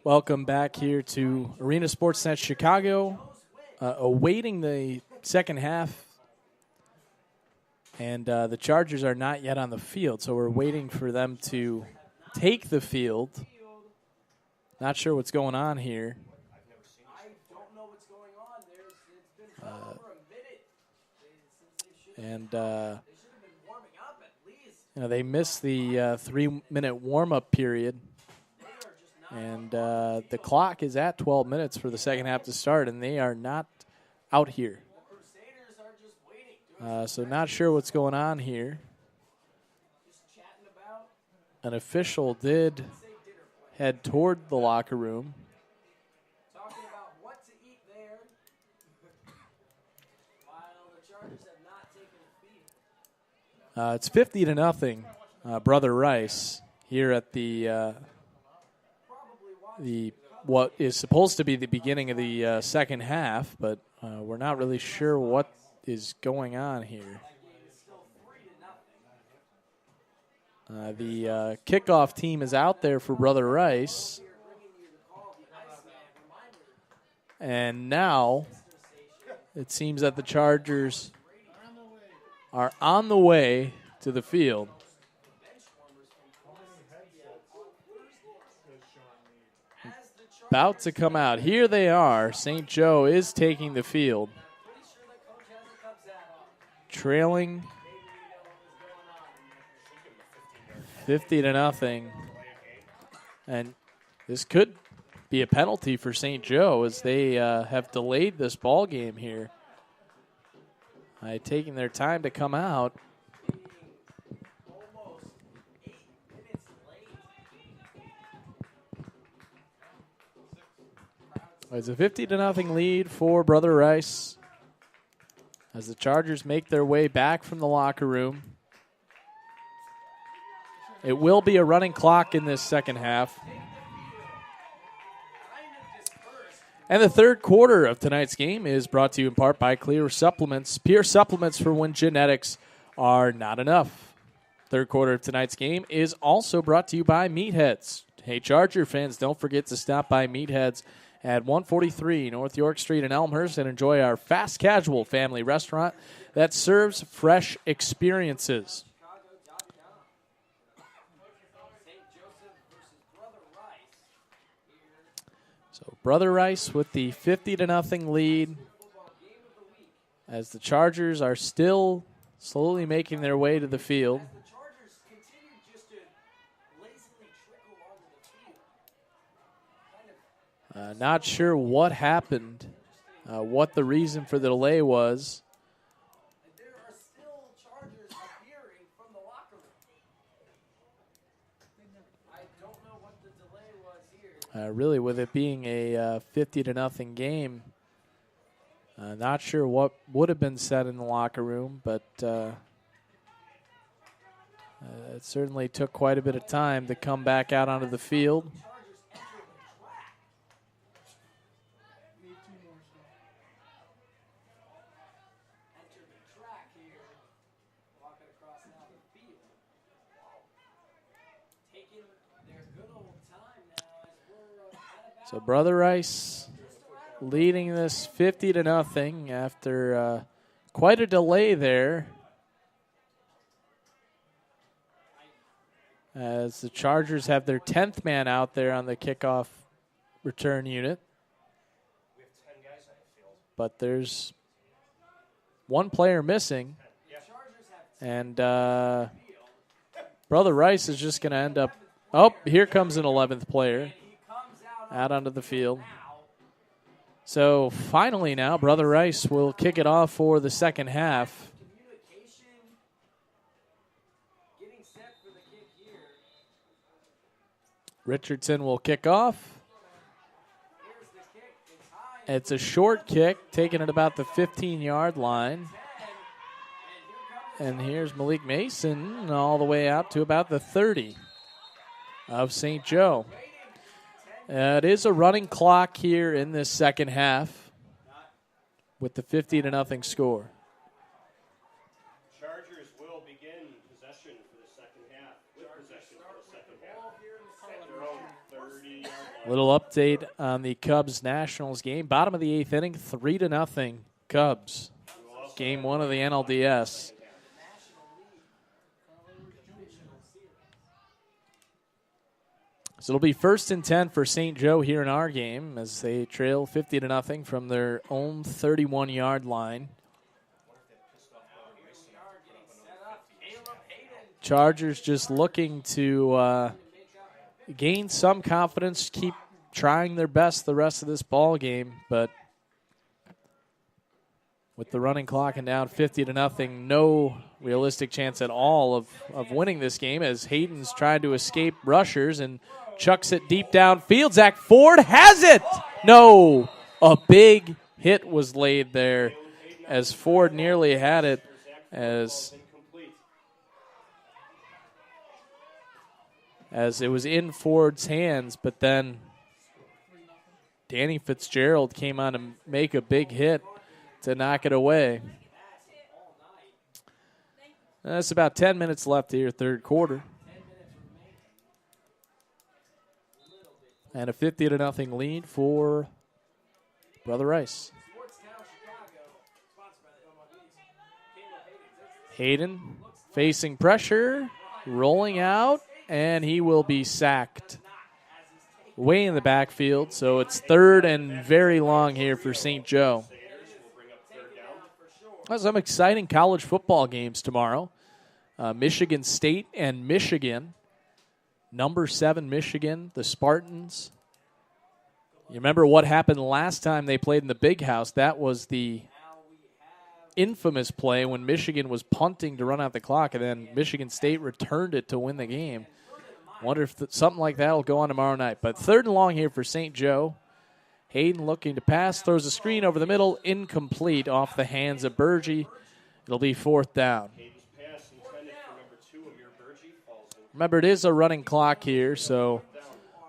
Welcome back here to Arena Sportsnet Chicago, awaiting the second half. And the Chargers are not yet on the field, so we're waiting for them to take the field. Not sure what's going on here. I don't know what's going on. It's been well over a minute since they And should have been warming up at least. they missed the 3-minute warm-up period. And the clock is at 12 minutes for the second half to start, and they are not out here. The Crusaders are just waiting. So not sure what's going on here. Just chatting about. An official did head toward the locker room. Talking about what to eat there. While the Chargers have not taken a field. It's 50-0. Brother Rice here at the what is supposed to be the beginning of the second half, but we're not really sure what is going on here. The kickoff team is out there for Brother Rice. And now it seems that the Chargers are on the way to the field. About to come out. Here they are. St. Joe is taking the field. Trailing 50-0. And this could be a penalty for St. Joe as they have delayed this ball game here. Taking their time to come out. It's a 50-0 lead for Brother Rice as the Chargers make their way back from the locker room. It will be a running clock in this second half. And the third quarter of tonight's game is brought to you in part by Clear Supplements. Pure supplements for when genetics are not enough. Third quarter of tonight's game is also brought to you by Meatheads. Hey, Charger fans, don't forget to stop by Meatheads at 143 North York Street in Elmhurst and enjoy our fast casual family restaurant that serves fresh experiences. So Brother Rice with the 50-0 lead as the Chargers are still slowly making their way to the field. Not sure what happened, what the reason for the delay was. There are still Chargers appearing from the locker room. I don't know what the delay was here. Really, with it being a 50-0 game, not sure what would have been said in the locker room, but it certainly took quite a bit of time to come back out onto the field. So Brother Rice leading this 50-0 after quite a delay there, as the Chargers have their 10th man out there on the kickoff return unit. But there's one player missing, and Brother Rice is just going to end up, oh, here comes an 11th player out onto the field. So finally now, Brother Rice will kick it off for the second half. Richardson will kick off. It's a short kick, taken at about the 15-yard line. And here's Malik Mason all the way out to about the 30 of St. Joe. It is a running clock here in this second half with the 50-0 score. Chargers will begin possession for the second half. With possession for the second half at their own 30-yard line. Little update on the Cubs-Nationals game. Bottom of the 8th inning, 3-0 Cubs. Game 1 of the NLDS. So it'll be 1st and 10 for St. Joe here in our game as they trail 50-0 from their own 31-yard line. Chargers just looking to gain some confidence, keep trying their best the rest of this ball game, but with the running clock and down 50-0, no realistic chance at all of winning this game as Hayden's trying to escape rushers and chucks it deep downfield. Zach Ford has it! No! A big hit was laid there as Ford nearly had it as it was in Ford's hands, but then Danny Fitzgerald came on to make a big hit to knock it away. That's about 10 minutes left here, third quarter. And a 50-0 lead for Brother Rice. Hayden facing pressure, rolling out, and he will be sacked way in the backfield. So it's third and very long here for St. Joe. Some exciting college football games tomorrow. Michigan State and Michigan. Number 7 Michigan, the Spartans. You remember what happened last time they played in the Big House? That was the infamous play when Michigan was punting to run out the clock, and then Michigan State returned it to win the game. Wonder if something like that will go on tomorrow night. But third and long here for St. Joe. Hayden looking to pass, throws a screen over the middle, incomplete off the hands of Burgee. It'll be fourth down. Remember, it is a running clock here, so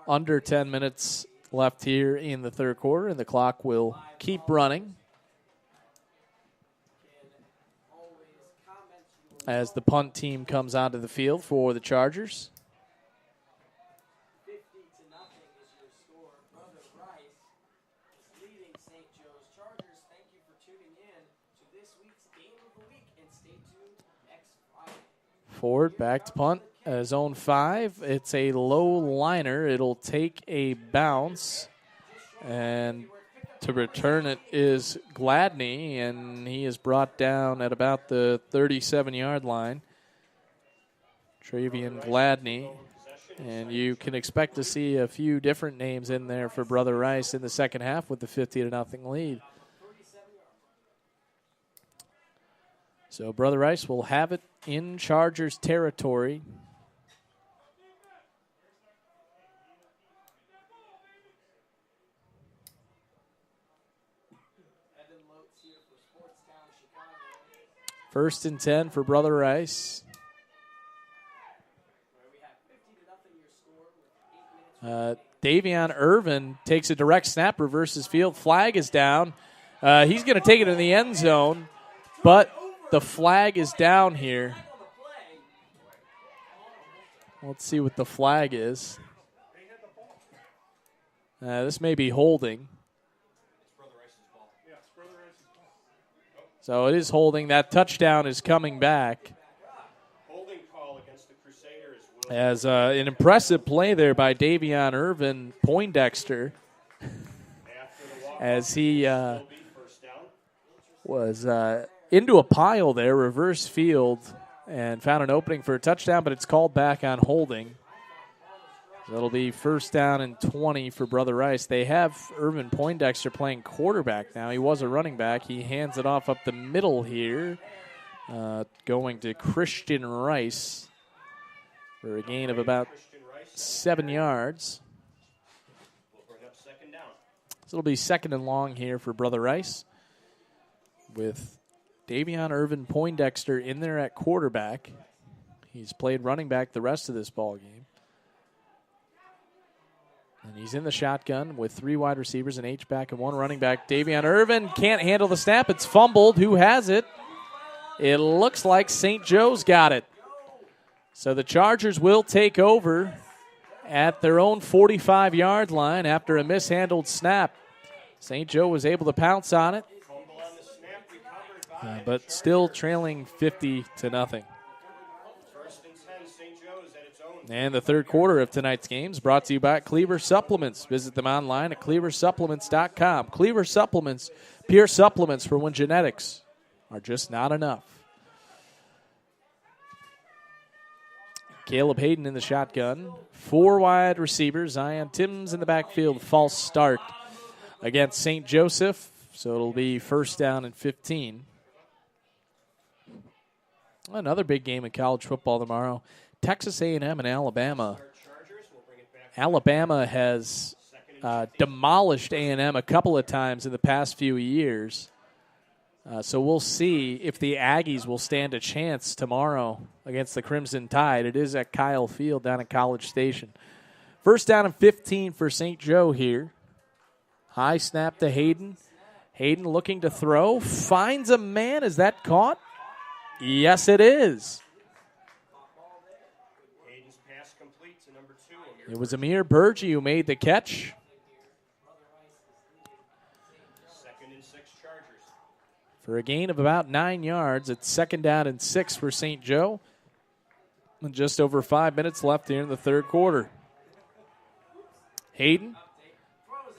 under 10 minutes left here in the third quarter, and the clock will keep running as the punt team comes onto the field for the Chargers. 50-0 is your score. Brother Rice is leading St. Joe's Chargers. Thank you for tuning in to this week's Game of the Week, and stay tuned next Friday. Ford back to punt. Zone 5, it's a low liner. It'll take a bounce, and to return it is Gladney, and he is brought down at about the 37-yard line. Travian Gladney, and you can expect to see a few different names in there for Brother Rice in the second half with the 50-0 lead. So Brother Rice will have it in Chargers territory. First and 10 for Brother Rice. Davion Irvin takes a direct snap, reverses field. Flag is down. He's going to take it in the end zone, but the flag is down here. Let's see what the flag is. This may be holding. So it is holding. That touchdown is coming back. Holding call against the Crusaders. As an impressive play there by Davion Irvin Poindexter. As he was into a pile there, reverse field, and found an opening for a touchdown, but it's called back on holding. That'll be first down and 20 for Brother Rice. They have Irvin Poindexter playing quarterback now. He was a running back. He hands it off up the middle here, going to Christian Rice for a gain of about 7 yards. So it'll be second and long here for Brother Rice with Davion Irvin Poindexter in there at quarterback. He's played running back the rest of this ball game. And he's in the shotgun with 3 wide receivers, an H-back and 1 running back. Davion Irvin can't handle the snap. It's fumbled. Who has it? It looks like St. Joe's got it. So the Chargers will take over at their own 45-yard line after a mishandled snap. St. Joe was able to pounce on it, Fumble on the snap, recovered by but still trailing 50-0. First and 10, St. Joe's at its own. And the third quarter of tonight's game is brought to you by Cleaver Supplements. Visit them online at cleaversupplements.com. Cleaver Supplements, pure supplements for when genetics are just not enough. Caleb Hayden in the shotgun. 4 wide receivers. Zion Timms in the backfield. False start against St. Joseph. So it'll be first down and 15. Another big game of college football tomorrow. Texas A&M and Alabama. Chargers will bring it back. Alabama has demolished A&M a couple of times in the past few years. So we'll see if the Aggies will stand a chance tomorrow against the Crimson Tide. It is at Kyle Field down at College Station. First down and 15 for St. Joe here. High snap to Hayden. Hayden looking to throw. Finds a man. Is that caught? Yes, it is. Hayden's pass complete to number 2. Amir It was Amir Burgee who made the catch. Second and 6 Chargers. For a gain of about 9 yards. It's second down and 6 for St. Joe. And just over 5 minutes left here in the third quarter. Hayden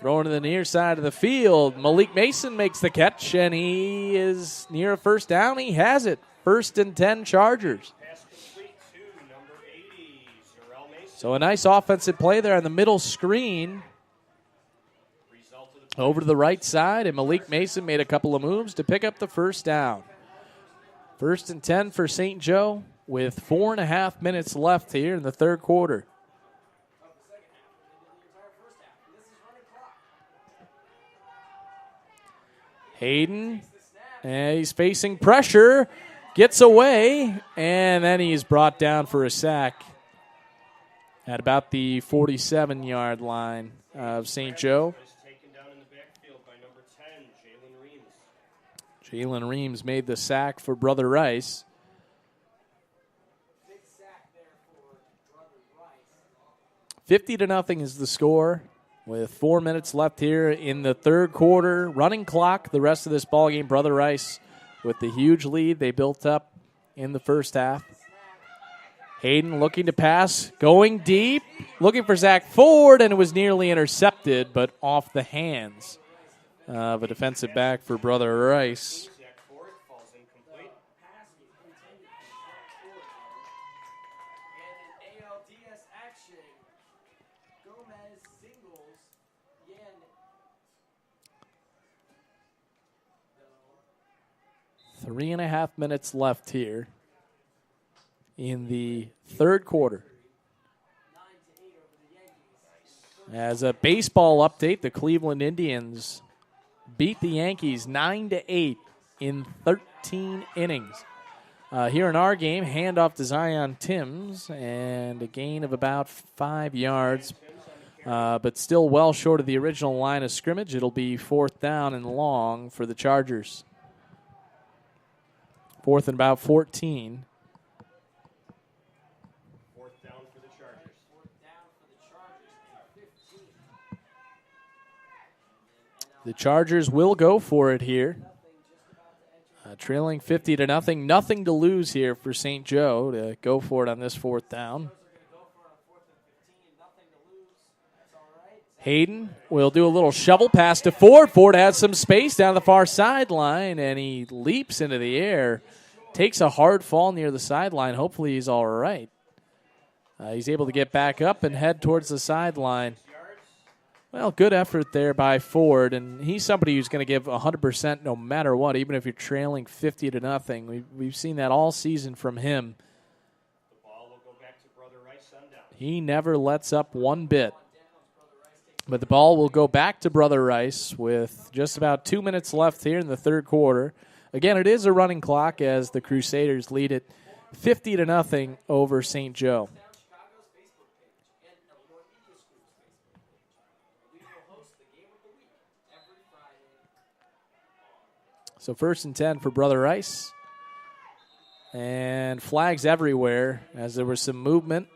throwing to the near side of the field. Malik Mason makes the catch, and he is near a first down. He has it. First and 10 Chargers. Pass complete to number 80, Zarel Mason. So a nice offensive play there on the middle screen. Result of the play. Over to the right side, and Malik Mason made a couple of moves to pick up the first down. First and 10 for St. Joe with 4.5 minutes left here in the third quarter. Hayden, and he's facing pressure, gets away, and then he's brought down for a sack at about the 47-yard line of St. Joe. Is taken down in the backfield by number 10, Jalen Reams. Jalen Reams made the sack for Brother Rice. Big sack there for Brother Rice. 50-0 is the score with 4 minutes left here in the third quarter. Running clock the rest of this ball game. Brother Rice with the huge lead they built up in the first half. Hayden looking to pass, going deep, looking for Zach Ford, and it was nearly intercepted, but off the hands of a defensive back for Brother Rice. Zach Ford falls incomplete. Pass was intended for Zach Ford. And in ALDS action, Gomez singles Yan. 3.5 minutes left here in the third quarter. 9-8 over the Yankees. As a baseball update, the Cleveland Indians beat the Yankees 9-8 in 13 innings. Here in our game, handoff to Zion Timms and a gain of about 5 yards, but still well short of the original line of scrimmage. It'll be fourth down and long for the Chargers. Fourth and about 14. Fourth down for the Chargers. Fourth down for the Chargers and 15. The Chargers will go for it here. Trailing 50-0. Nothing to lose here for St. Joe to go for it on this fourth down. Hayden will do a little shovel pass to Ford. Ford has some space down the far sideline, and he leaps into the air. Takes a hard fall near the sideline. Hopefully he's all right. He's able to get back up and head towards the sideline. Well, good effort there by Ford, and he's somebody who's going to give 100% no matter what, even if you're trailing 50-0. We've seen that all season from him. The ball will go back to Brother Rice on down. He never lets up one bit. But the ball will go back to Brother Rice with just about 2 minutes left here in the third quarter. Again, it is a running clock as the Crusaders lead it 50-0 over St. Joe. Chicago's Facebook page and Illinois Media School's Facebook page. We will host the game of the week every Friday. So first and 10 for Brother Rice. And flags everywhere as there was some movement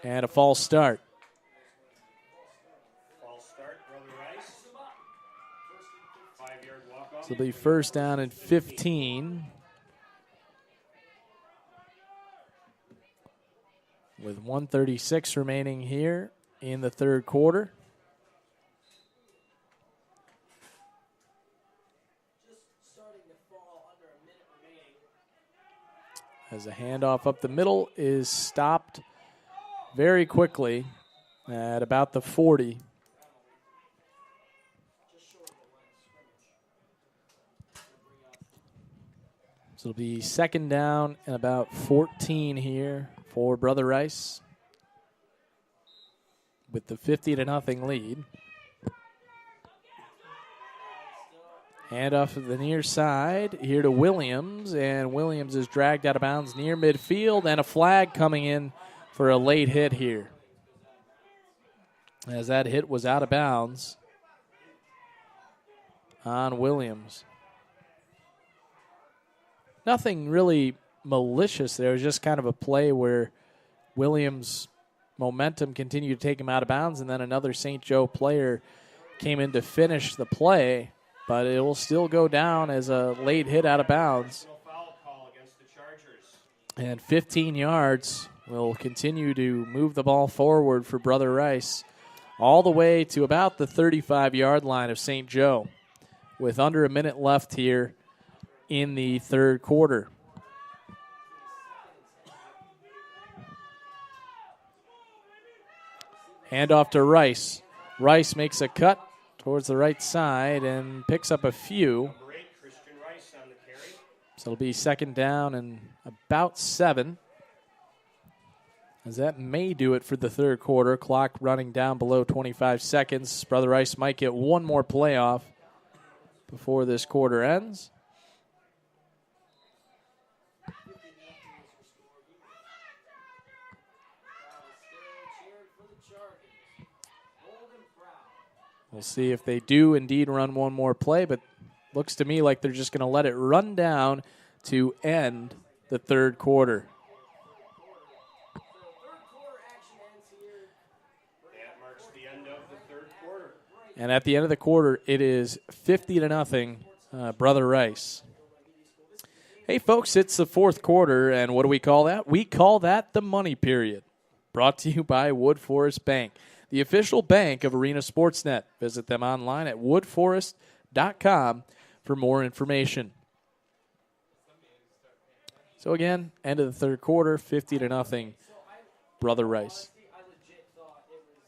and a false start. start, Brother Rice. 5-yard walk-off. So it'll be first down and 15. With 1:36 remaining here in the third quarter. As a handoff up the middle is stopped very quickly at about the 40. So it'll be second down and about 14 here for Brother Rice with the 50-0 lead. Handoff to the near side here to Williams, and Williams is dragged out of bounds near midfield, and a flag coming in for a late hit here. As that hit was out of bounds on Williams. Nothing really malicious there. It was just kind of a play where Williams' momentum continued to take him out of bounds, and then another St. Joe player came in to finish the play, but it will still go down as a late hit out of bounds. Foul call against the Chargers. And 15 yards will continue to move the ball forward for Brother Rice all the way to about the 35-yard line of St. Joe with under a minute left here in the third quarter. Handoff to Rice. Rice makes a cut towards the right side and picks up a few. Number 8, Christian Rice on the carry. So it'll be second down and about 7. As that may do it for the third quarter. Clock running down below 25 seconds. Brother Rice might get one more playoff before this quarter ends. We'll see if they do indeed run one more play, but looks to me like they're just going to let it run down to end the third quarter. That marks the end of the third quarter. And at the end of the quarter, it is 50-0, Brother Rice. Hey, folks, it's the fourth quarter, and what do we call that? We call that the money period. Brought to you by Wood Forest Bank, the official bank of Arena Sportsnet. Visit them online at woodforest.com for more information. So again, end of the third quarter, 50-0, Brother Rice. I legit thought it was.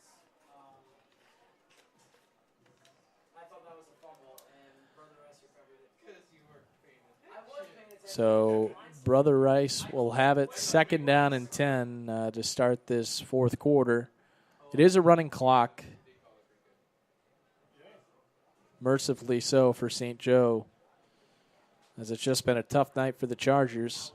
I thought that was a fumble, and Brother Rice recovered it. Because you were famous. I was paying attention. So Brother Rice will have it second down and 10 to start this fourth quarter. It is a running clock. Mercifully so for St. Joe, as it's just been a tough night for the Chargers.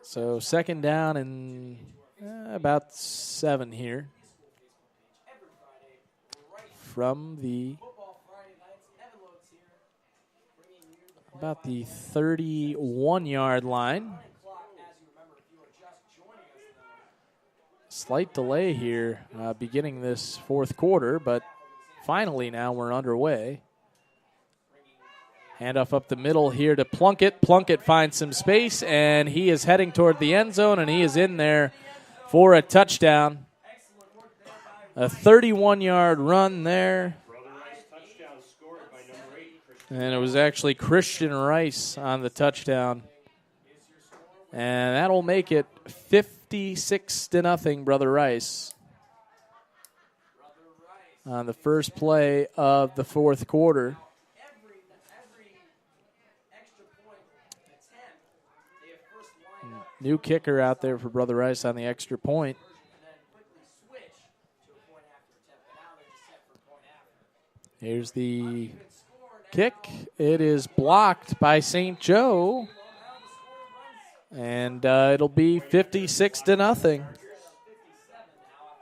So second down and about 7 here from about the 31-yard line. Slight delay here beginning this fourth quarter, but finally now we're underway. Handoff up the middle here to Plunkett. Plunkett finds some space, and he is heading toward the end zone, and he is in there for a touchdown. A 31-yard run there. And it was actually Christian Rice on the touchdown. And that'll make it 56-0, Brother Rice, on the first play of the fourth quarter. New kicker out there for Brother Rice on the extra point. Here's the kick. It is blocked by St. Joe. And it'll be 56-0.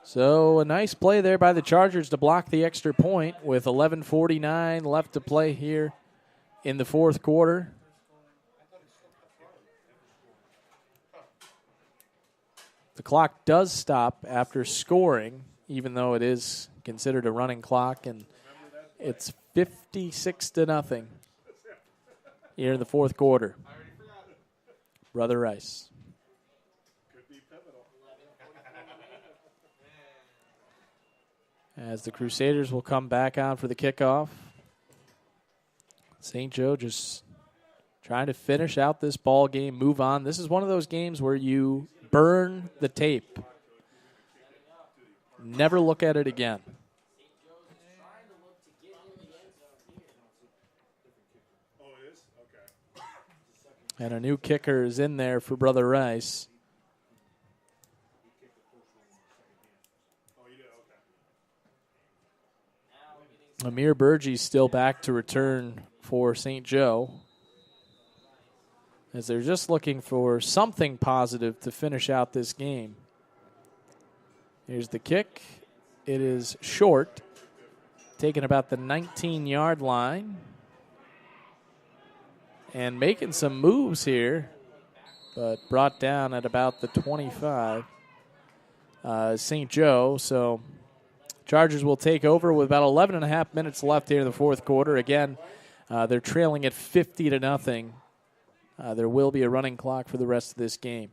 So a nice play there by the Chargers to block the extra point with 11:49 left to play here in the fourth quarter. The clock does stop after scoring, even though it is considered a running clock, and it's 56-0 here in the fourth quarter. Brother Rice. As the Crusaders will come back on for the kickoff. St. Joe just trying to finish out this ball game, move on. This is one of those games where you burn the tape. Never look at it again. And a new kicker is in there for Brother Rice. Amir Burgess still back to return for St. Joe, as they're just looking for something positive to finish out this game. Here's the kick. It is short, taken about the 19-yard line. And making some moves here, but brought down at about the 25. St. Joe, so Chargers will take over with about 11 and a half minutes left here in the fourth quarter. Again, they're trailing at 50-0. There will be a running clock for the rest of this game.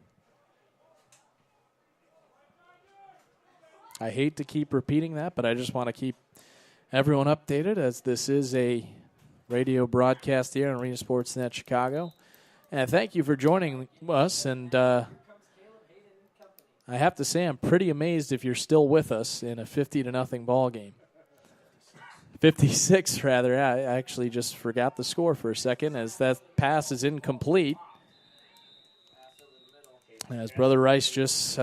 I hate to keep repeating that, but I just want to keep everyone updated, as this is a radio broadcast here on Arena Sportsnet Chicago. And thank you for joining us. And I have to say, I'm pretty amazed if you're still with us in a 50-0 ball game. 56, rather. I actually just forgot the score for a second, as that pass is incomplete. As Brother Rice just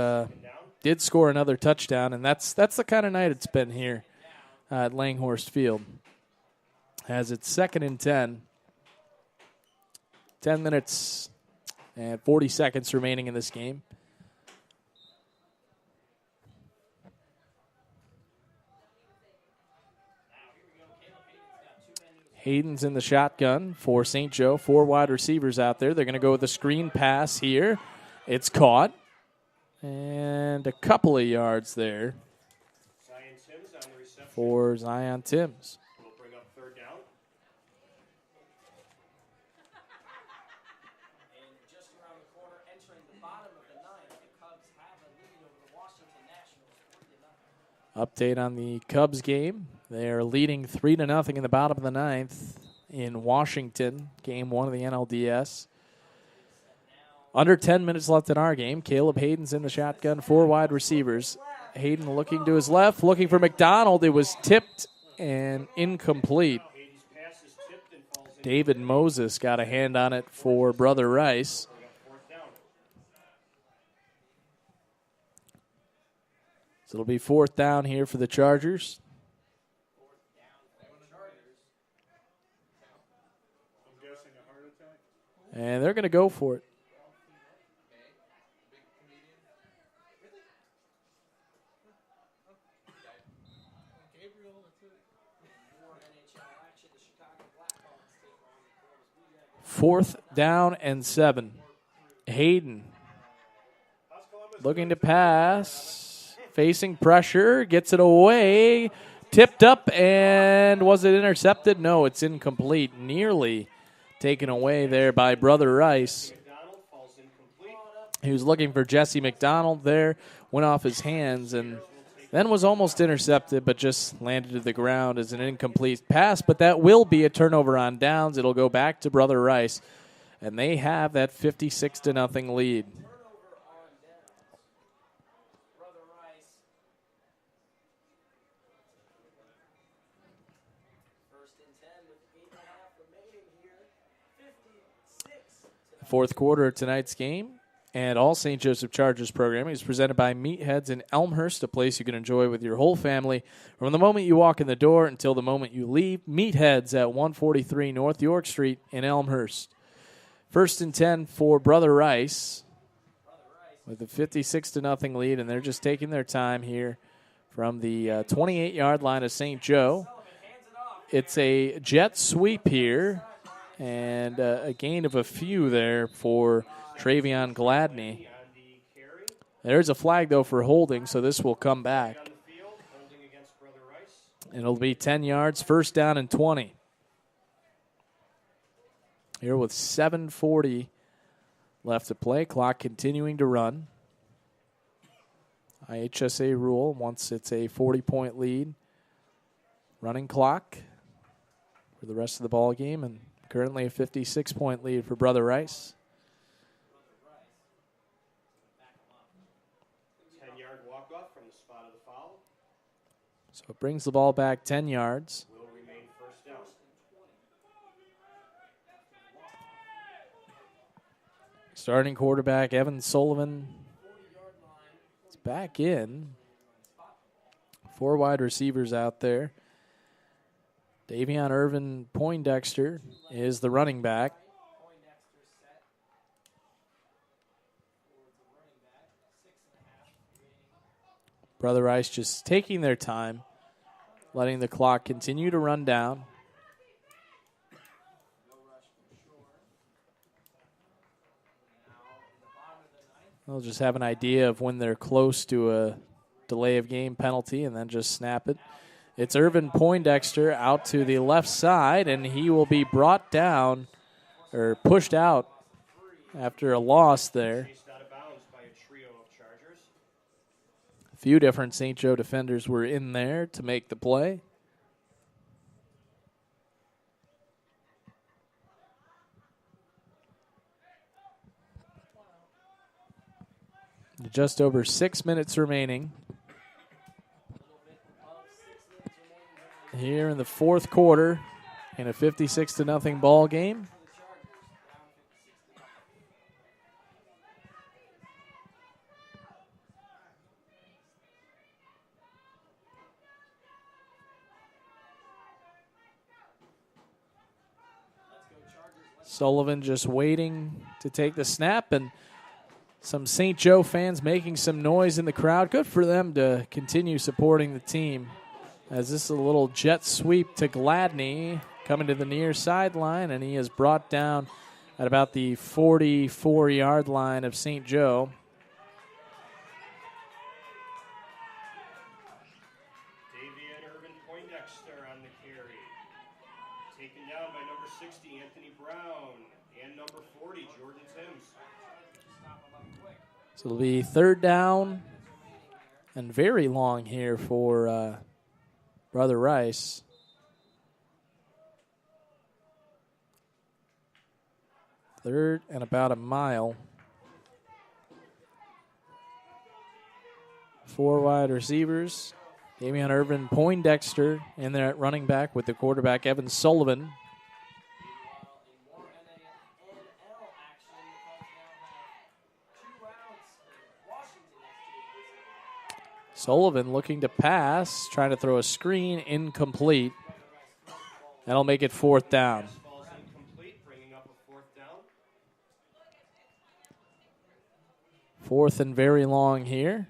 did score another touchdown, and that's the kind of night it's been here at Langhorst Field. As it's 2nd and 10. 10 minutes and 40 seconds remaining in this game. Hayden's in the shotgun for St. Joe. 4 wide receivers out there. They're going to go with a screen pass here. It's caught. And a couple of yards there for Zion Timms. Update on the Cubs game. They're leading 3-0 in the bottom of the 9th in Washington, game 1 of the NLDS. Under 10 minutes left in our game. Caleb Hayden's in the shotgun, 4 wide receivers. Hayden looking to his left, looking for McDonald. It was tipped and incomplete. David Moses got a hand on it for Brother Rice. So it'll be 4th down here for the Chargers. And they're going to go for it. Fourth down and 7. Hayden looking to pass, facing pressure, gets it away, tipped up, and was it intercepted? No, it's incomplete. Nearly taken away there by Brother Rice. He was looking for Jesse McDonald there, went off his hands, and then was almost intercepted, but just landed to the ground as an incomplete pass. But that will be a turnover on downs. It'll go back to Brother Rice, and they have that 56-0 lead. Fourth quarter of tonight's game, and all St. Joseph Chargers programming is presented by Meatheads in Elmhurst, a place you can enjoy with your whole family. From the moment you walk in the door until the moment you leave, Meatheads at 143 North York Street in Elmhurst. 1st and 10 for Brother Rice with a 56-0 lead, and they're just taking their time here from the 28-yard line of St. Joe. It's a jet sweep here. And a gain of a few there for Travion Gladney. There's a flag, though, for holding, so this will come back. And it'll be 10 yards, first down and 20. Here with 7:40 left to play. Clock continuing to run. IHSA rule, once it's a 40-point lead. Running clock for the rest of the ball game, and currently a 56-point lead for Brother Rice. 10-yard walk-off from the spot of the foul. So it brings the ball back 10 yards. Will remain first down. Starting quarterback Evan Sullivan is back in. 4 wide receivers out there. Davion Irvin Poindexter is the running back. Brother Rice just taking their time, letting the clock continue to run down. They'll just have an idea of when they're close to a delay of game penalty and then just snap it. It's Irvin Poindexter out to the left side, and he will be brought down or pushed out after a loss there. Chased out of bounds by a trio of Chargers. A few different St. Joe defenders were in there to make the play. Just over 6 minutes remaining here in the fourth quarter in a 56-0 ball game. Sullivan just waiting to take the snap, and some St. Joe fans making some noise in the crowd. Good for them to continue supporting the team, as this is a little jet sweep to Gladney coming to the near sideline, and he is brought down at about the 44-yard line of St. Joe. Davion Irvin Poindexter on the carry. Taken down by number 60, Anthony Brown, and number 40, Jordan Timms. So it'll be third down and very long here for Brother Rice. Third and about a mile. 4 wide receivers. Davion Irvin Poindexter in there at running back with the quarterback Evan Sullivan. Sullivan looking to pass, trying to throw a screen, incomplete. That'll make it fourth down. Ball's incomplete, bringing up a fourth down. Fourth and very long here.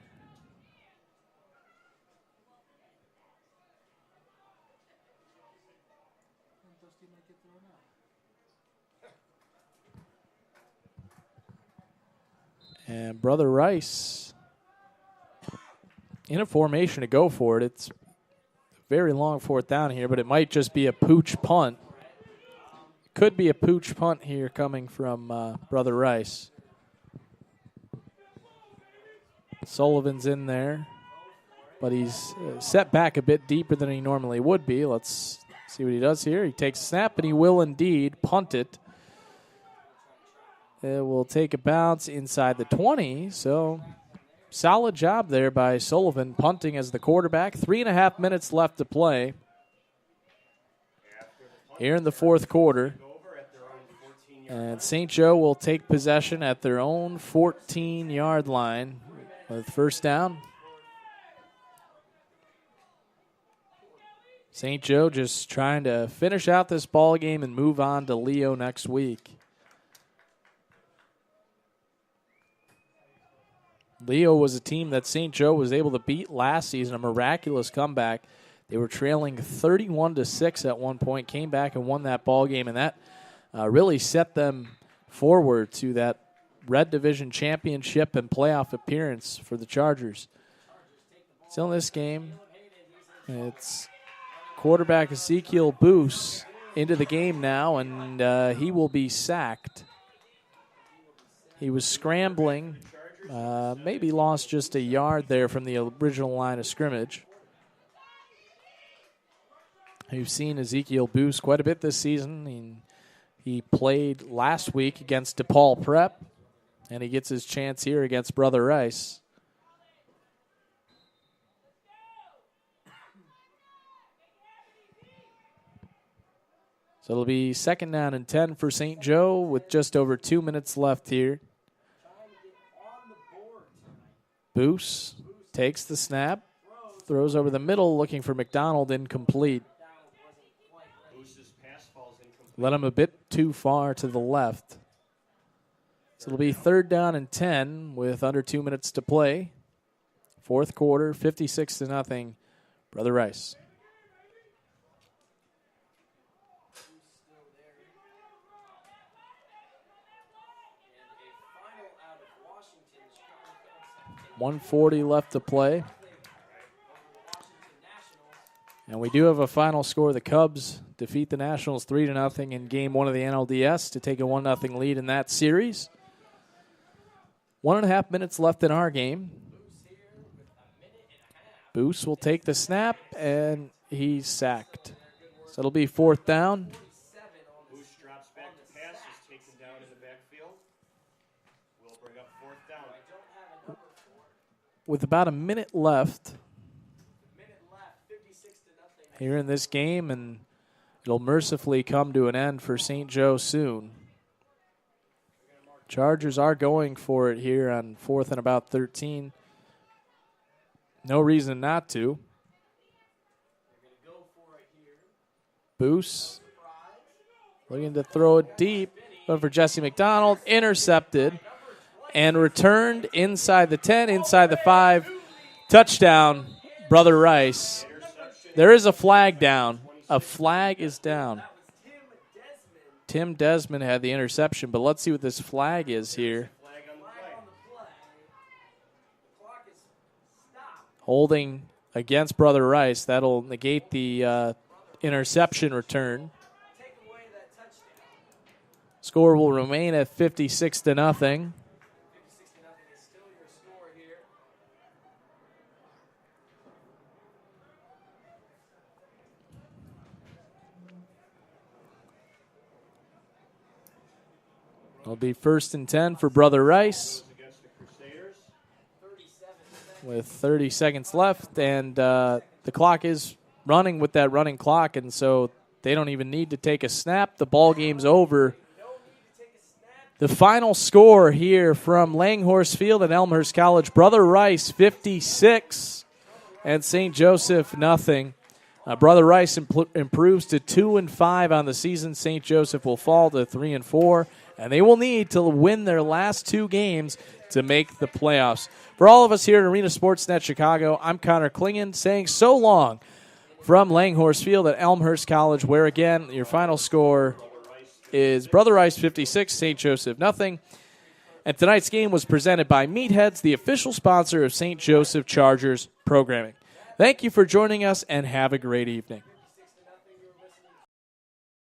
And Brother Rice in a formation to go for it. It's a very long fourth down here, but it might just be a pooch punt. Could be a pooch punt here coming from Brother Rice. Sullivan's in there, but he's set back a bit deeper than he normally would be. Let's see what he does here. He takes a snap, and he will indeed punt it. It will take a bounce inside the 20, so solid job there by Sullivan, punting as the quarterback. 3.5 minutes left to play here in the fourth quarter. And St. Joe will take possession at their own 14-yard line with first down. St. Joe just trying to finish out this ball game and move on to Leo next week. Leo was a team that St. Joe was able to beat last season, a miraculous comeback. They were trailing 31-6 at one point, came back and won that ball game, and that really set them forward to that Red Division championship and playoff appearance for the Chargers. Still in this game, it's quarterback Ezekiel Boos into the game now, and he will be sacked. He was scrambling, maybe lost just a yard there from the original line of scrimmage. We've seen Ezekiel Boos quite a bit this season. He played last week against DePaul Prep, and he gets his chance here against Brother Rice. So it'll be 2nd down and 10 for St. Joe with just over 2 minutes left here. Boos takes the snap, throws over the middle, looking for McDonald, incomplete. Led him a bit too far to the left. So it'll be 3rd down and 10 with under 2 minutes to play. 4th quarter, 56-0, Brother Rice. .140 left to play. And we do have a final score. The Cubs defeat the Nationals 3-0 in Game 1 of the NLDS to take a 1-0 lead in that series. 1.5 minutes left in our game. Boos will take the snap, and he's sacked. So it'll be 4th down. Boos drops back to pass, is taken down in the backfield. We'll bring up 4th down. With about a minute left here in this game, and it'll mercifully come to an end for St. Joe soon. Chargers are going for it here on 4th and about 13. No reason not to. Boos looking to throw it deep, but for Jesse McDonald, intercepted and returned inside the 10, inside the 5. Touchdown, Brother Rice. There is a flag down. A flag is down. Tim Desmond had the interception, but let's see what this flag is here. Holding against Brother Rice. That'll negate the interception return. Score will remain at 56-0. It'll be 1st and 10 for Brother Rice with 30 seconds left, and the clock is running with that running clock, and so they don't even need to take a snap. The ball game's over. The final score here from Langhorse Field at Elmhurst College, Brother Rice 56 and St. Joseph nothing. Brother Rice improves to 2-5 on the season. St. Joseph will fall to 3-4. And they will need to win their last 2 games to make the playoffs. For all of us here at Arena Sportsnet Chicago, I'm Connor Klingen saying so long from Langhorse Field at Elmhurst College, where, again, your final score is Brother Rice 56, St. Joseph nothing. And tonight's game was presented by Meatheads, the official sponsor of St. Joseph Chargers programming. Thank you for joining us, and have a great evening.